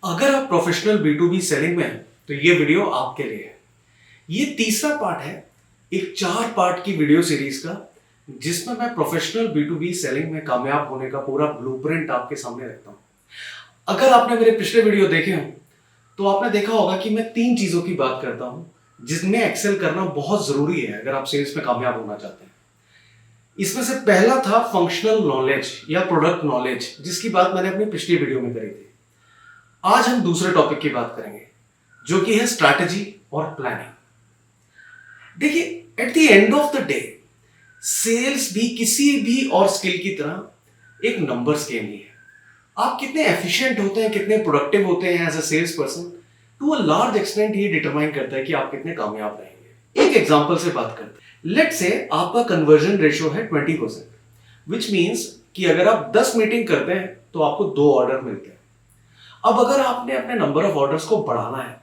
अगर आप professional B2B selling में हैं तो ये वीडियो आपके लिए है। ये तीसरा पार्ट है एक 4 पार्ट की वीडियो सीरीज का, जिसमें मैं प्रोफेशनल B2B सेलिंग में कामयाब होने का पूरा ब्लूप्रिंट आपके सामने रखता हूं। अगर आपने मेरे पिछले वीडियो देखे हो तो आपने देखा होगा कि मैं 3 चीजों की बात करता हूं जिसमें एक्सेल करना बहुत जरूरी है अगर आप सेल्स में कामयाब होना चाहते हैं। इसमें से पहला था फंक्शनल नॉलेज या प्रोडक्ट नॉलेज, जिसकी बात मैंने अपनी पिछली वीडियो में करी थी। आज हम दूसरे टॉपिक की बात करेंगे जो कि है स्ट्रैटेजी और प्लानिंग। देखिए, at the end of the day sales भी किसी भी और स्किल की तरह एक नंबर्स गेम ही है। आप कितने एफिशिएंट होते हैं, कितने प्रोडक्टिव होते हैं as a sales person, to a large extent ये डिटरमाइन करता है कि आप कितने कामयाब रहेंगे। एक एग्जांपल से बात करते हैं। लेट्स से आपका कन्वर्जन रेशियो है 20%, विच मींस कि अगर आप 10 मीटिंग करते हैं तो आपको 2 ऑर्डर मिलते हैं। अब अगर आपने अपने नंबर ऑफ ऑर्डर्स को बढ़ाना है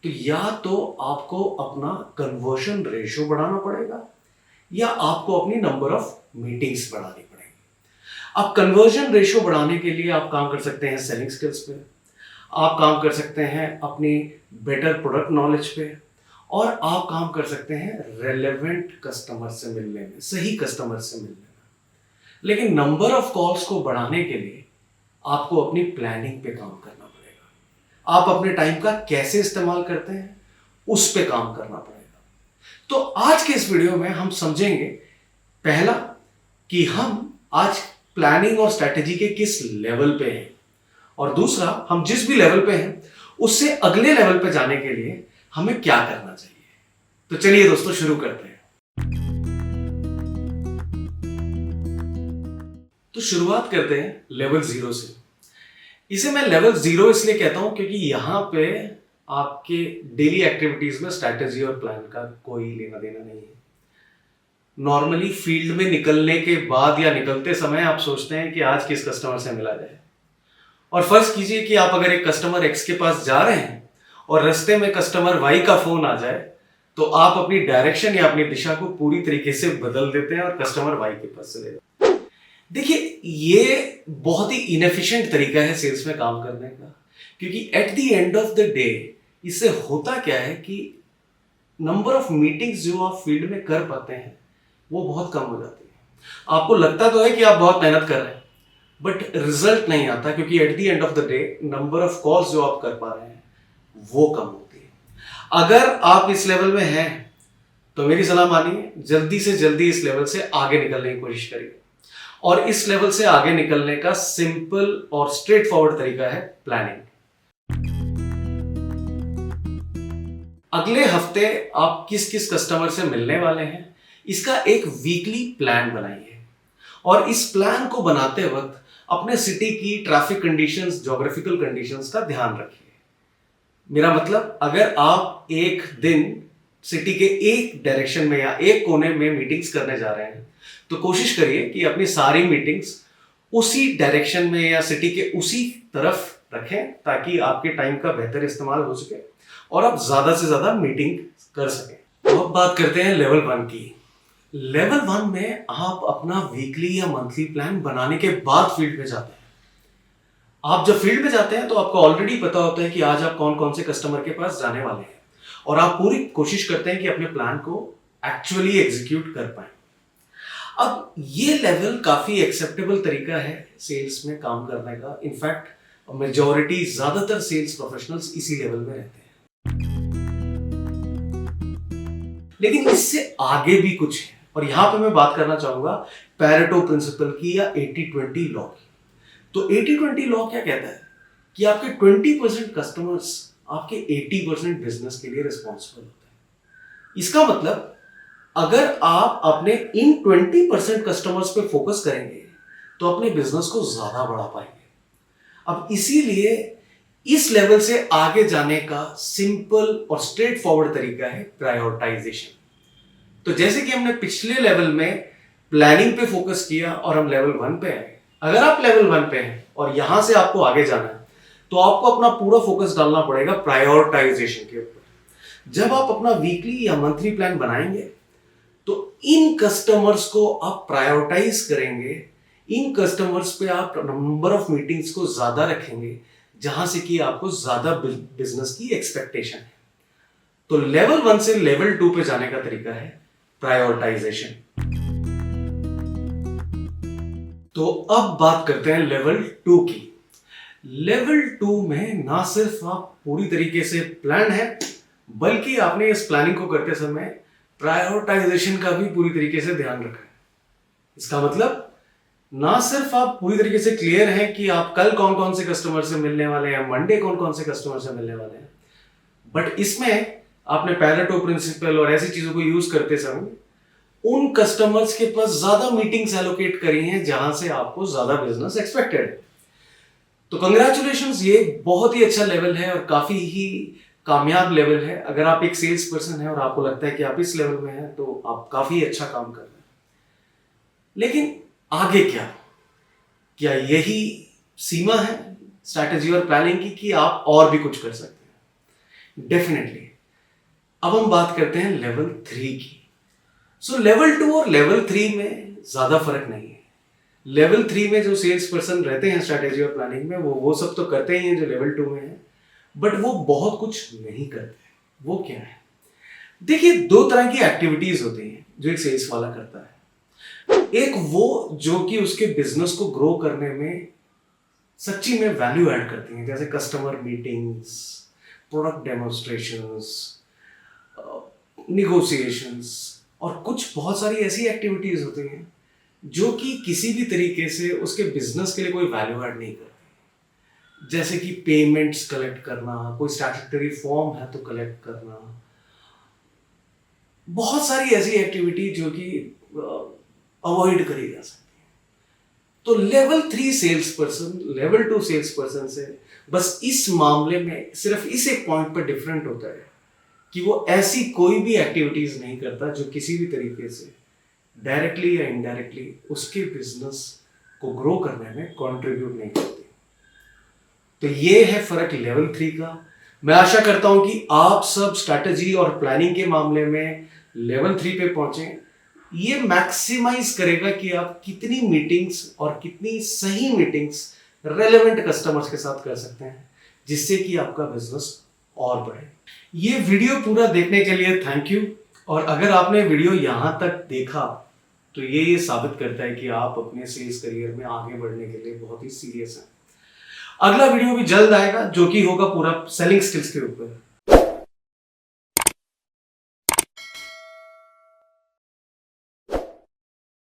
तो या तो आपको अपना कन्वर्जन रेशियो बढ़ाना पड़ेगा या आपको अपनी नंबर ऑफ मीटिंग्स बढ़ानी पड़ेगी। अब कन्वर्जन रेशियो बढ़ाने के लिए आप काम कर सकते हैं सेलिंग स्किल्स पे, आप काम कर सकते हैं अपनी बेटर प्रोडक्ट नॉलेज पे, और आप काम कर सकते हैं रेलेवेंट कस्टमर से मिलने में, सही कस्टमर से मिलने में। लेकिन नंबर ऑफ कॉल्स को बढ़ाने के लिए आपको अपनी प्लानिंग पे काम करना पड़ेगा। आप अपने टाइम का कैसे इस्तेमाल करते हैं उस पे काम करना पड़ेगा। तो आज के इस वीडियो में हम समझेंगे, पहला कि हम आज प्लानिंग और स्ट्रैटेजी के किस लेवल पे हैं, और दूसरा हम जिस भी लेवल पे हैं उससे अगले लेवल पे जाने के लिए हमें क्या करना चाहिए। तो चलिए दोस्तों, शुरू करते हैं। तो शुरुआत करते हैं लेवल 0 से। इसे मैं लेवल 0 इसलिए कहता हूं क्योंकि यहां पे आपके डेली एक्टिविटीज में स्ट्रैटेजी और प्लान का कोई लेना देना नहीं है। नॉर्मली फील्ड में निकलने के बाद या निकलते समय आप सोचते हैं कि आज किस कस्टमर से मिला जाए, और फर्ज कीजिए कि आप अगर एक कस्टमर एक्स के पास जा रहे हैं और रास्ते में कस्टमर वाई का फोन आ जाए तो आप अपनी डायरेक्शन या अपनी दिशा को पूरी तरीके से बदल देते हैं और कस्टमर वाई के पास चले जाते हैं। देखिए, ये बहुत ही इनएफिशिएंट तरीका है सेल्स में काम करने का, क्योंकि eight the end of the day इससे होता क्या है कि नंबर ऑफ मीटिंग्स जो आप फील्ड में कर पाते हैं वो बहुत कम हो जाती है। आपको लगता तो है कि आप बहुत मेहनत कर रहे हैं, बट रिजल्ट नहीं आता, क्योंकि eight the end of the day number of calls जो आप कर पा रहे हैं वो कम होती है। अगर आप इस लेवल में हैं तो मेरी सलाह मानिए, जल्दी से जल्दी इस लेवल से आगे निकलने की कोशिश करिए। और इस लेवल से आगे निकलने का सिंपल और स्ट्रेट फॉरवर्ड तरीका है प्लानिंग। अगले हफ्ते आप किस किस कस्टमर से मिलने वाले हैं इसका एक वीकली प्लान बनाइए, और इस प्लान को बनाते वक्त अपने सिटी की ट्रैफिक कंडीशंस, ज्योग्राफिकल कंडीशंस का ध्यान रखिए। मेरा मतलब, अगर आप एक दिन सिटी के एक डायरेक्शन में या एक कोने में मीटिंग्स करने जा रहे हैं तो कोशिश करिए कि अपनी सारी मीटिंग्स उसी डायरेक्शन में या सिटी के उसी तरफ रखें, ताकि आपके टाइम का बेहतर इस्तेमाल हो सके और आप ज्यादा से ज्यादा मीटिंग कर सकें। तो अब बात करते हैं लेवल 1 की। लेवल 1 में आप अपना वीकली या मंथली प्लान बनाने के बाद फील्ड में जाते हैं। आप जब फील्ड में जाते हैं तो आपको ऑलरेडी पता होता है कि आज आप कौन कौन से कस्टमर के पास जाने वाले हैं, और आप पूरी कोशिश करते हैं कि अपने प्लान को एक्चुअली एग्जीक्यूट कर पाए। अब ये लेवल काफी एक्सेप्टेबल तरीका है सेल्स में काम करने का। इनफैक्ट मेजॉरिटी, ज्यादातर सेल्स प्रोफेशनल्स इसी लेवल में रहते हैं। लेकिन इससे आगे भी कुछ है, और यहां पे मैं बात करना चाहूंगा पैरेटो प्रिंसिपल की या 80-20 लॉ की। तो 80-20 लॉ क्या कहता है कि आपके 20% कस्टमर्स आपके 80% बिजनेस के लिए रिस्पॉन्सिबल होते हैं। इसका मतलब, अगर आप अपने इन 20% कस्टमर्स पे फोकस करेंगे तो अपने बिजनेस को ज्यादा बढ़ा पाएंगे। अब इसीलिए इस लेवल से आगे जाने का सिंपल और स्ट्रेट फॉरवर्ड तरीका है प्रायोरिटाइजेशन। तो जैसे कि हमने पिछले लेवल में प्लानिंग पे फोकस किया और हम लेवल 1 पे आए, अगर आप लेवल 1 पे हैं और यहां से आपको आगे जाना है तो आपको अपना पूरा फोकस डालना पड़ेगा प्रायोरिटाइजेशन के ऊपर। जब आप अपना वीकली या मंथली प्लान बनाएंगे तो इन कस्टमर्स को आप प्रायोरिटाइज करेंगे, इन कस्टमर्स पे आप नंबर ऑफ मीटिंग्स को ज्यादा रखेंगे, जहां से कि आपको ज्यादा बिजनेस की एक्सपेक्टेशन है। तो लेवल 1 से लेवल 2 पे जाने का तरीका है प्रायोरिटाइजेशन। तो अब बात करते हैं लेवल 2 की। लेवल 2 में ना सिर्फ आप पूरी तरीके से प्लान है, बल्कि आपने इस प्लानिंग को करते समय प्रायोरिटाइजेशन का भी पूरी तरीके से ध्यान रखा है। इसका मतलब ना सिर्फ आप पूरी तरीके से क्लियर हैं कि आप कल कौन कौन से कस्टमर से मिलने वाले हैं, मंडे कौन कौन से कस्टमर से मिलने वाले हैं, बट इसमें आपने पैरेटो प्रिंसिपल और ऐसी चीजों को यूज करते समय उन कस्टमर्स के पास ज्यादा मीटिंग्स एलोकेट करी हैं जहां से आपको ज्यादा बिजनेस एक्सपेक्टेड है। तो कंग्रेचुलेशंस, ये बहुत ही अच्छा लेवल है और काफी ही कामयाब लेवल है। अगर आप एक सेल्स पर्सन है और आपको लगता है कि आप इस लेवल में हैं, तो आप काफी अच्छा काम कर रहे हैं। लेकिन आगे क्या यही सीमा है स्ट्रैटेजी और प्लानिंग की, कि आप और भी कुछ कर सकते हैं? डेफिनेटली। अब हम बात करते हैं लेवल 3 की। सो लेवल 2 और लेवल 3 में ज्यादा फर्क नहीं है। लेवल 3 में जो सेल्स पर्सन रहते हैं स्ट्रैटेजी और प्लानिंग में, वो सब तो करते ही हैं जो लेवल 2 में है, बट वो बहुत कुछ नहीं करते। वो क्या है? देखिए, 2 तरह की एक्टिविटीज होती हैं जो एक सेल्स वाला करता है। एक वो जो कि उसके बिजनेस को ग्रो करने में सच्ची में वैल्यू ऐड करती हैं, जैसे customer meetings, product demonstrations, negotiations, और कुछ बहुत सारी ऐसी एक्टिविटीज होती हैं जो कि किसी भी तरीके से उसके बिजनेस के लिए कोई वैल्यू ऐड नहीं करती। जैसे कि पेमेंट्स कलेक्ट करना, कोई स्टैट्यूटरी फॉर्म है तो कलेक्ट करना, बहुत सारी ऐसी एक्टिविटी जो कि अवॉइड करी जा सकती है। तो level 3 sales person level 2 sales person से बस इस मामले में सिर्फ इस एक पॉइंट पर डिफरेंट होता है कि वो ऐसी कोई भी एक्टिविटीज नहीं करता जो किसी भी तरीके से डायरेक्टली या इनडायरेक्टली उसके बिजनेस को ग्रो करने में कंट्रीब्यूट नहीं करती। तो ये है फर्क लेवल 3 का। मैं आशा करता हूं कि आप सब स्ट्रैटेजी और प्लानिंग के मामले में लेवल 3 पे पहुंचे। ये मैक्सिमाइज करेगा कि आप कितनी मीटिंग्स और कितनी सही मीटिंग्स रेलेवेंट कस्टमर्स के साथ कर सकते हैं, जिससे कि आपका बिजनेस और बढ़े। ये वीडियो पूरा देखने के लिए थैंक यू। और अगर आपने वीडियो यहां तक देखा तो ये साबित करता है कि आप अपने सेल्स करियर में आगे बढ़ने के लिए बहुत ही सीरियस हैं। अगला वीडियो भी जल्द आएगा जो कि होगा पूरा सेलिंग स्किल्स के ऊपर।